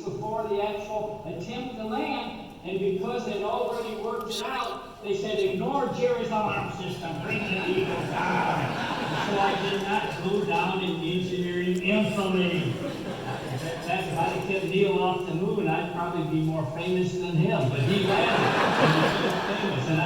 before the actual attempt to land. And because they'd already worked it out, they said, ignore Jerry's alarm system, bring the Eagle down. So I did not go down in engineering infamy. If I'd have kept Neil off the moon, I'd probably be more famous than him. But he landed, and he's famous, and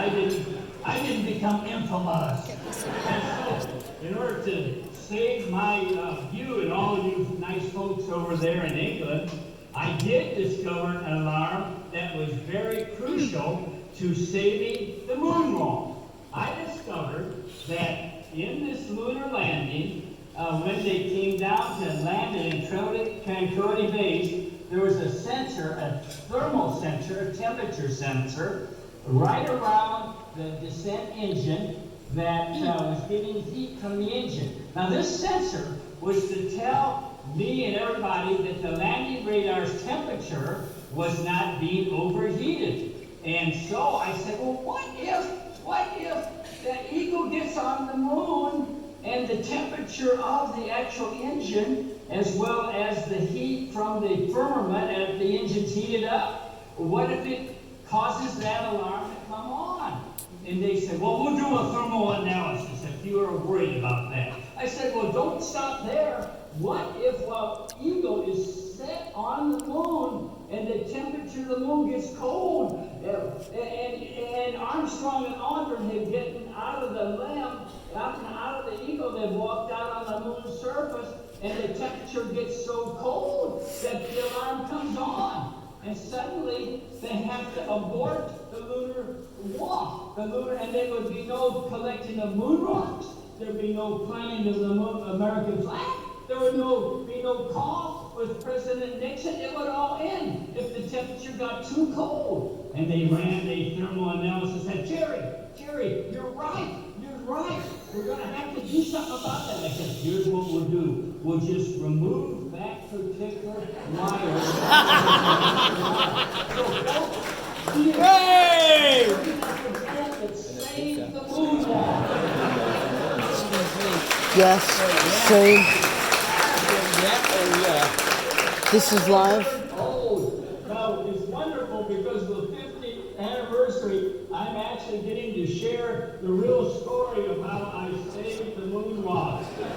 I didn't become infamous. And so, in order to save my view and all of you nice folks over there in England, I did discover an alarm that was very crucial to saving the moon rock. I discovered that in this lunar landing, when they came down to land in Tranquility Base, there was a sensor, a thermal sensor, a temperature sensor, right around the descent engine that was getting heat from the engine. Now this sensor was to tell me and everybody that the landing radar's temperature was not being overheated. And so I said, well, what if the Eagle gets on the moon and the temperature of the actual engine, as well as the heat from the firmament as the engine's heated up, what if it causes that alarm to come on? And they said, well, we'll do a thermal analysis if you are worried about that. I said, well, don't stop there. What if Eagle is set on the moon and the temperature of the moon gets cold and Armstrong and Aldrin had gotten out of the LEM, out of the Eagle, they walked out on the moon's surface and the temperature gets so cold that the alarm comes on. And suddenly they have to abort the lunar walk, and there would be no collecting of moon rocks. There would be no planting of the American flag. There would be no call with President Nixon. It would all end if the temperature got too cold. And they ran a thermal analysis and said, Jerry, you're right. We're going to have to do something about that. I said, here's what we'll do. We'll just remove that particular wire. Hey! Save the moon wall. Yes, same. This is live. Now, it's wonderful because of the 50th anniversary, I'm actually getting to share the real story of how I saved the moon rock. This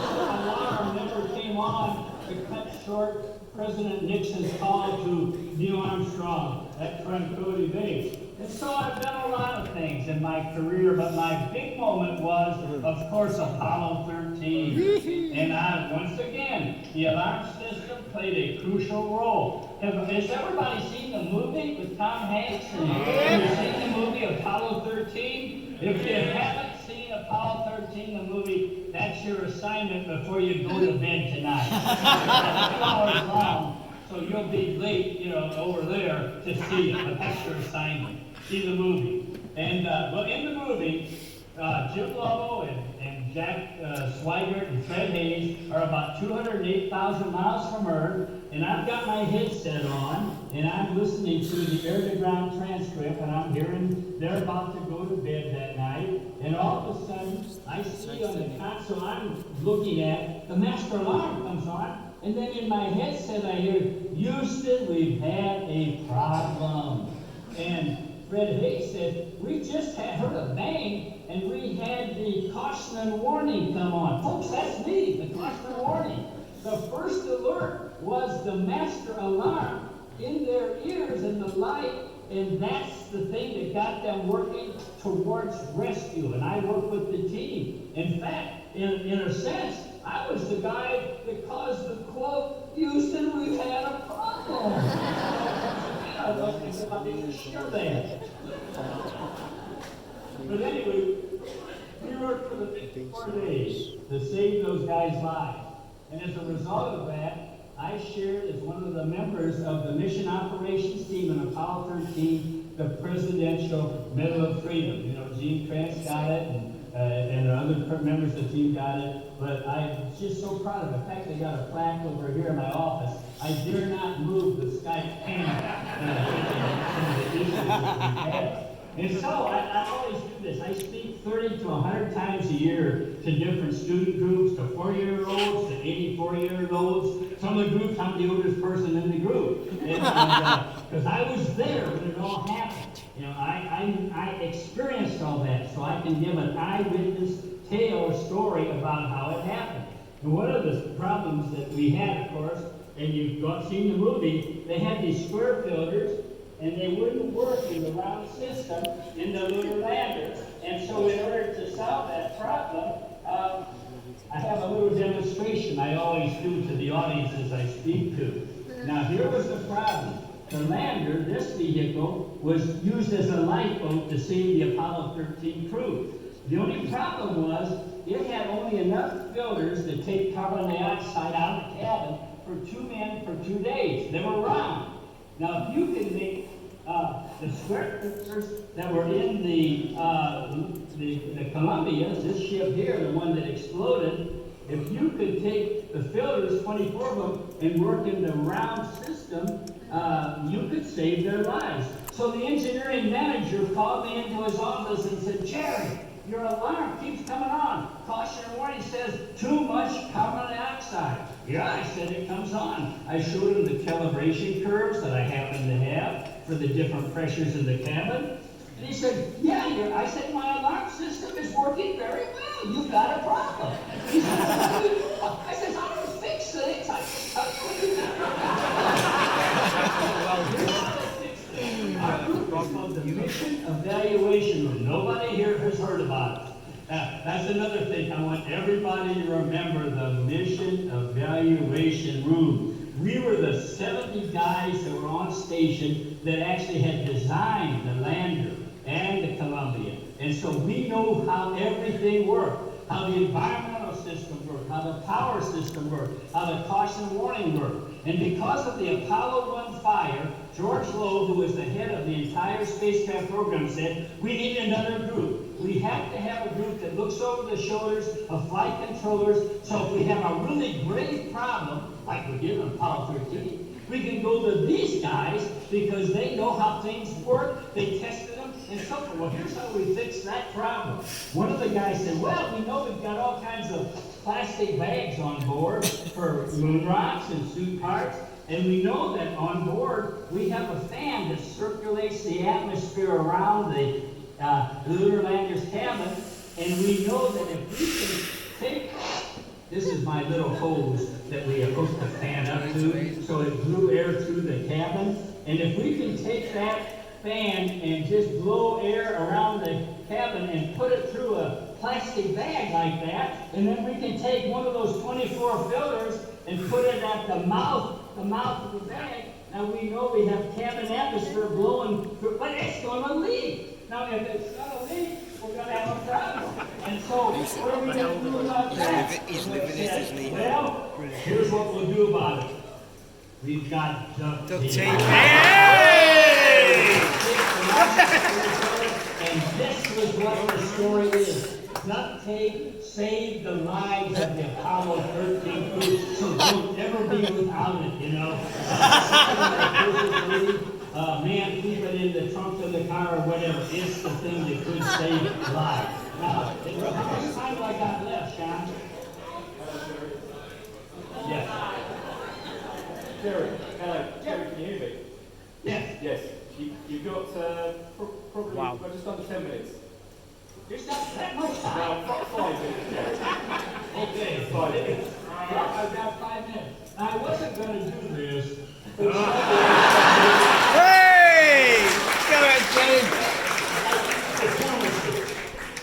alarm never came on to cut short President Nixon's call to Neil Armstrong at Tranquility Base. And so I've done a lot of things in my career, but my big moment was, of course, Apollo 13. And once again, the alarm system played a crucial role. Has everybody seen the movie with Tom Hanks? Have you seen the movie Apollo 13? If you haven't seen Apollo 13, the movie, that's your assignment before you go to bed tonight. It's 2 hours long. So you'll be late, over there to see it, but that's your assignment. See the movie. And, in the movie, Jim Lobo and Jack Swigert and Fred Hayes are about 208,000 miles from Earth, and I've got my headset on, and I'm listening to the air-to-ground transcript, and I'm hearing they're about to go to bed that night, and all of a sudden, I see on the console I'm looking at, the master alarm comes on, and then in my headset I hear, Houston, we've had a problem. And Fred Hayes said, we just had heard a bang, and we had the caution and warning come on. Folks, that's me, the caution and warning. The first alert was the master alarm in their ears and the light, and that's the thing that got them working towards rescue, and I worked with the team. In fact, in a sense, I was the guy that caused the quote, Houston, we've had a problem. I wasn't sure that. But anyway, we worked for the 54 days to save those guys' lives. And as a result of that, I shared as one of the members of the mission operations team in Apollo 13, the Presidential Medal of Freedom. Gene Kranz got it, and other members of the team got it. But I'm just so proud of it. In fact, they got a plaque over here in my office. I dare not move the Skype camera. The issues that we had. And so I always do this. I speak 30 to 100 times a year to different student groups, to 4-year-olds, to 84-year-olds. Some of the groups, I'm the oldest person in the group. Because I was there when it all happened. You know, I experienced all that, so I can give an eyewitness tale or story about how it happened. And one of the problems that we had, of course, and you've seen the movie, they had these square filters, and they wouldn't work in the round system in the lunar lander. And so in order to solve that problem, I have a little demonstration I always do to the audiences I speak to. Now here was the problem. The lander, this vehicle, was used as a lifeboat to save the Apollo 13 crew. The only problem was it had only enough filters to take carbon dioxide out of the cabin for 2 men for 2 days. They were round. Now, if you can make the square filters that were in the Columbia, this ship here, the one that exploded, if you could take the filters, 24 of them, and work in the round system, you could save their lives. So the engineering manager called me into his office and said, Jerry, your alarm keeps coming on. Caution warning says too much carbon dioxide. Yeah, I said it comes on. I showed him the calibration curves that I happen to have for the different pressures in the cabin. And he said, yeah, I said, my alarm system is working very well. You've got a problem. He said, what do you do? I said, I don't fix things. I just tell you what to do. Well, here's how to fix things. Our group is called the Mission Evaluation Room. Nobody here has heard about it. That's another thing. I want everybody to remember the Mission Evaluation Room. We were the 70 guys that were on station that actually had designed the lander and the Columbia. And so we know how everything worked, how the environmental system worked, how the power system worked, how the caution warning worked. And because of the Apollo 1 fire, George Low, who was the head of the entire spacecraft program, said, we need another group. We have to have a group that looks over the shoulders of flight controllers, so if we have a really grave problem, like we did on Apollo 13, we can go to these guys because they know how things work, they tested them, and so forth. Well, here's how we fix that problem. One of the guys said, well, we know we've got all kinds of plastic bags on board for moon rocks and suit parts, and we know that on board we have a fan that circulates the atmosphere around the lunar lander's cabin, and we know that if we can take, this is my little hose that we hooked the fan up to, so it blew air through the cabin, and if we can take that fan and just blow air around the cabin and put it through a plastic bag like that, and then we can take one of those 24 filters and put it at the mouth of the bag. Now we know we have cabin atmosphere blowing through, but it's going to leak. Now if it's going to leak, we're going to have a problem. And so what are we going to do about that? Well, here's what we'll do about it. We've got duct tape. Hey! And this was what the story is. Duct tape saved the lives of the Apollo 13 crew, so don't ever be without it, you know. Man, keep it in the trunk of the car or whatever. It's the thing that could save lives. Now, how much time do I got left, Sean? Yes. Jerry, hello. Jerry, can you hear me? Yes. Yes. You've got probably just under 10 minutes. There's not that much time. No, 5 minutes, Jerry. Okay, 5 minutes. Well, I've got 5 minutes. I wasn't going to do this. Hey! Come on, James.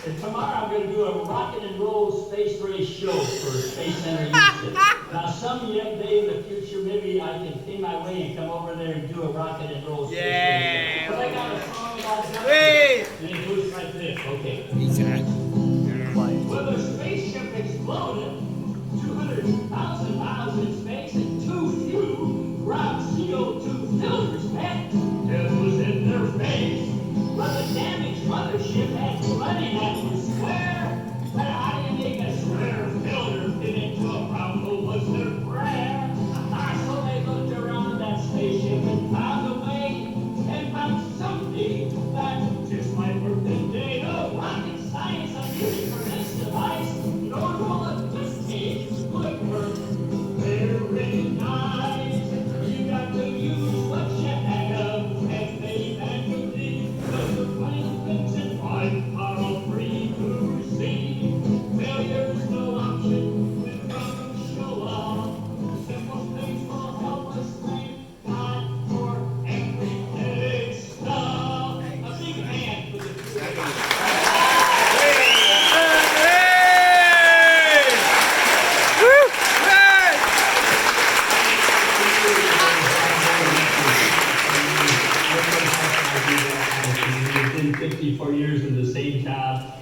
And tomorrow I'm going to do a rocket and roll space race show for Space Center Houston. Now, some day in the future, maybe I can pay my way and come over there and do a rocket and roll space race. But I got a song about that. Hey! And it goes like this. Okay. Well, the spaceship exploded 200,000 miles in space and too few ground CO2 filters met. It was in their face. But the damaged mothership had plenty that was square. But how do you make a square filter fit into a round hole was their prayer. So they looked around that spaceship and found a way and found something that just might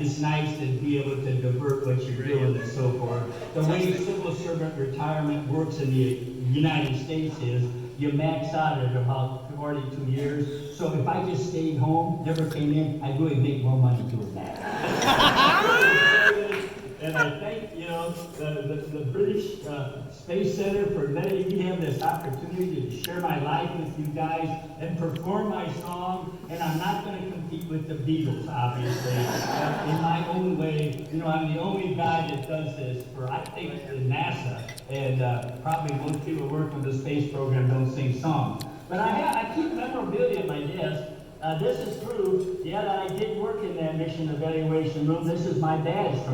it's nice to be able to divert what you're doing and so forth. The way civil servant retirement works in the United States is you max out at about 42 years. So if I just stayed home, never came in, I'd really make more money doing that. And I thank, the British Space Center for letting me have this opportunity to share my life with you guys and perform my song. And I'm not going to compete with the Beatles, obviously. In my own way, I'm the only guy that does this for, I think, NASA. And probably most people working with the space program don't sing songs. But I keep memorabilia at my desk. This is proof, that I did work in that mission evaluation room. This is my badge from